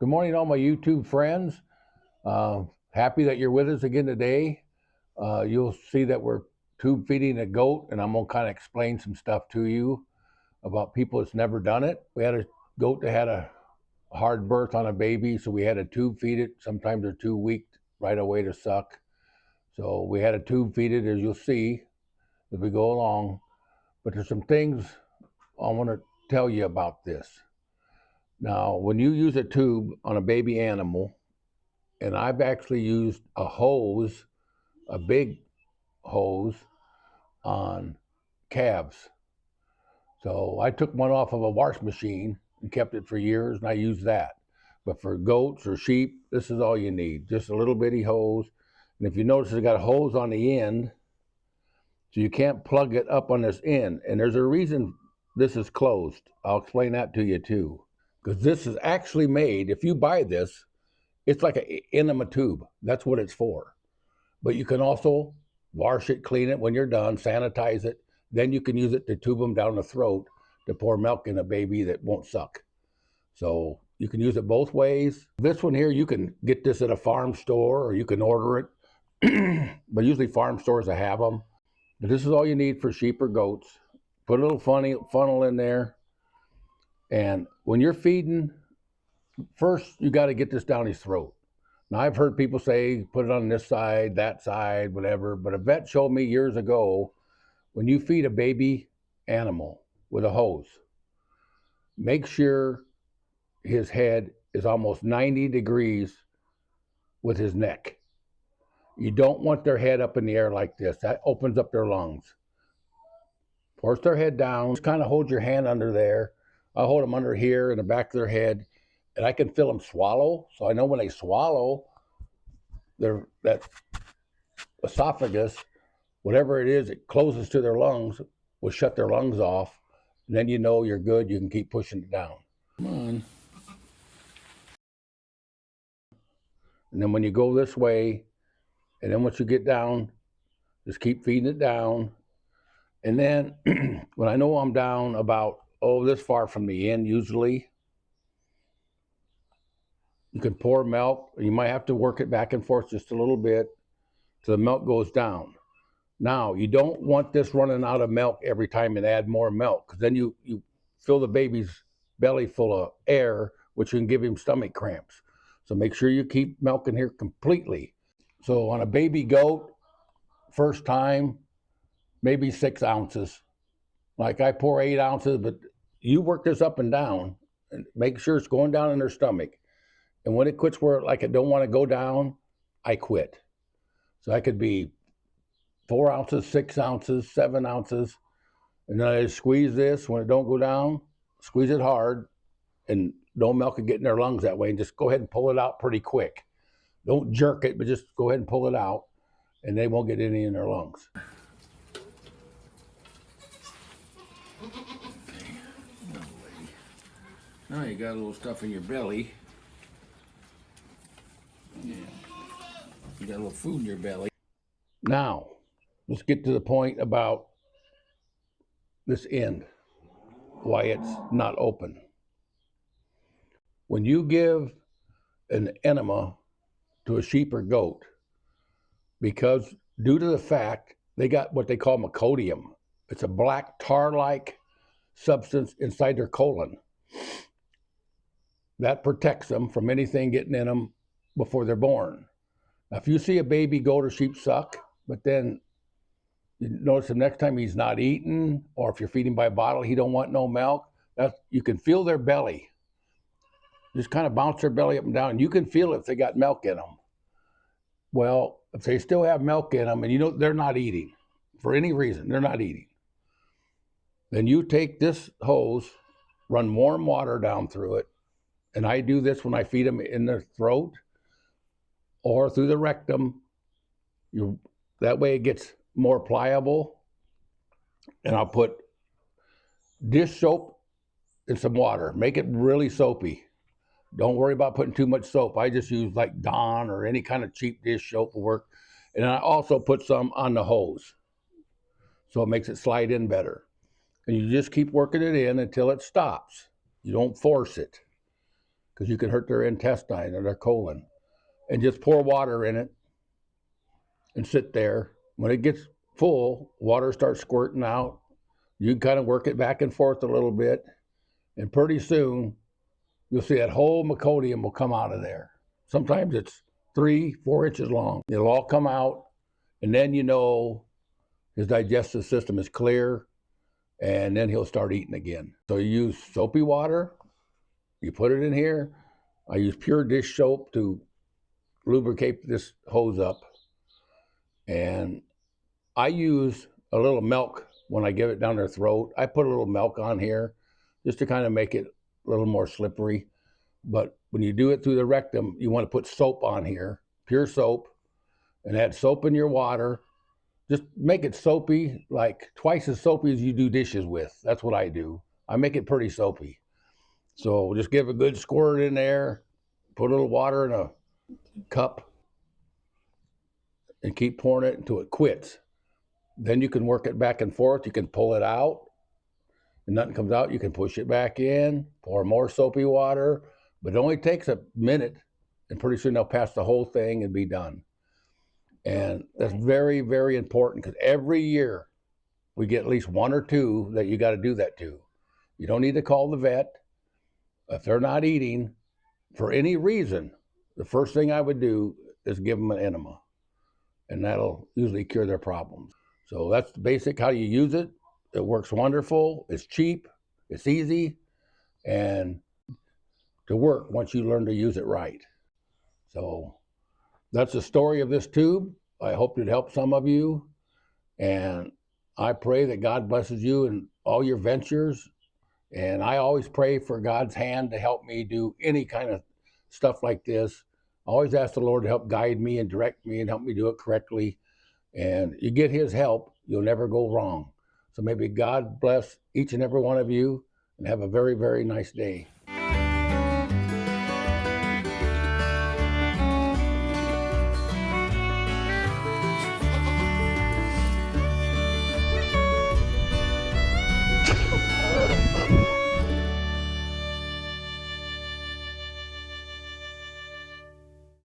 Good morning, all my YouTube friends. Happy that you're with us again today. You'll see that we're tube feeding a goat, and I'm going to kind of explain some stuff to you about people that's never done it. We had a goat that had a hard birth on a baby, so we had to tube feed it. Sometimes they're too weak right away to suck. So we had to tube feed it, as you'll see as we go along. But there's some things I want to tell you about this. Now, when you use a tube on a baby animal, and I've actually used a hose, a big hose, on calves. So I took one off of a wash machine and kept it for years, and I used that. But for goats or sheep, this is all you need, just a little bitty hose. And if you notice, it's got a hose on the end, so you can't plug it up on this end. And there's a reason this is closed. I'll explain that to you too. Because this is actually made, if you buy this, it's like an enema tube. That's what it's for. But you can also wash it, clean it when you're done, sanitize it. Then you can use it to tube them down the throat to pour milk in a baby that won't suck. So you can use it both ways. This one here, you can get this at a farm store or you can order it. But usually farm stores that have them. But this is all you need for sheep or goats. Put a little funnel in there. And when you're feeding, first you got to get this down his throat. Now I've heard people say, put it on this side, that side, whatever. But a vet showed me years ago, when you feed a baby animal with a hose, make sure his head is almost 90 degrees with his neck. You don't want their head up in the air like this. That opens up their lungs. Force their head down. Just kind of hold your hand under there. I hold them under here in the back of their head, and I can feel them swallow. So I know when they swallow, that esophagus, whatever it is, it closes to their lungs, will shut their lungs off. And then you know you're good. You can keep pushing it down. Come on. And then when you go this way, and then once you get down, just keep feeding it down. And then when I know I'm down about, this far from the end, usually, you can pour milk. You might have to work it back and forth just a little bit till the milk goes down. Now, you don't want this running out of milk every time and add more milk, because then you fill the baby's belly full of air, which can give him stomach cramps. So make sure you keep milk in here completely. So on a baby goat, first time, maybe 6 ounces. Like I pour 8 ounces, but you work this up and down and make sure it's going down in their stomach. And when it quits where like I don't want to go down, I quit. So I could be 4 ounces, 6 ounces, 7 ounces. And then I just squeeze this. When it don't go down, squeeze it hard, and no milk can get in their lungs that way. And just go ahead and pull it out pretty quick. Don't jerk it, but just go ahead and pull it out, and they won't get any in their lungs. Now you got a little stuff in your belly. Yeah. You got a little food in your belly. Now, let's get to the point about this end, why it's not open. When you give an enema to a sheep or goat, because due to the fact they got what they call meconium, it's a black tar-like substance inside their colon. That protects them from anything getting in them before they're born. Now, if you see a baby goat or sheep suck, but then you notice the next time he's not eating, or if you're feeding by bottle, he don't want no milk, you can feel their belly. Just kind of bounce their belly up and down. You can feel if they got milk in them. Well, if they still have milk in them and you know they're not eating, for any reason, they're not eating, then you take this hose, run warm water down through it, and I do this when I feed them in their throat or through the rectum. That way it gets more pliable. And I'll put dish soap and some water. Make it really soapy. Don't worry about putting too much soap. I just use like Dawn or any kind of cheap dish soap will work. And I also put some on the hose, so it makes it slide in better. And you just keep working it in until it stops. You don't force it. because you can hurt their intestine or their colon. And just pour water in it and sit there. When it gets full, water starts squirting out. You kind of work it back and forth a little bit, and pretty soon you'll see that whole meconium will come out of there. Sometimes it's 3-4 inches long. It'll all come out, and then you know his digestive system is clear, and then he'll start eating again. So you use soapy water, you put it in here. I use pure dish soap to lubricate this hose up, and I use a little milk when I give it down their throat. I put a little milk on here just to kind of make it a little more slippery. But when you do it through the rectum, you want to put soap on here, pure soap, and add soap in your water. Just make it soapy, like twice as soapy as you do dishes with. That's what I do. I make it pretty soapy. So just give a good squirt in there, put a little water in a cup, and keep pouring it until it quits. Then you can work it back and forth. You can pull it out, and nothing comes out. You can push it back in, pour more soapy water, but it only takes a minute, and pretty soon they'll pass the whole thing and be done. And that's very, very important, because every year we get at least 1 or 2 that you got to do that to. You don't need to call the vet. If they're not eating for any reason, the first thing I would do is give them an enema, and that'll usually cure their problems. So that's the basic how you use it. It works wonderful. It's cheap. It's easy. And to work once you learn to use it right. So that's the story of this tube. I hope it helped some of you. And I pray that God blesses you in all your ventures. And I always pray for God's hand to help me do any kind of stuff like this. I always ask the Lord to help guide me and direct me and help me do it correctly. And you get his help, you'll never go wrong. So maybe God bless each and every one of you, and have a very, very nice day.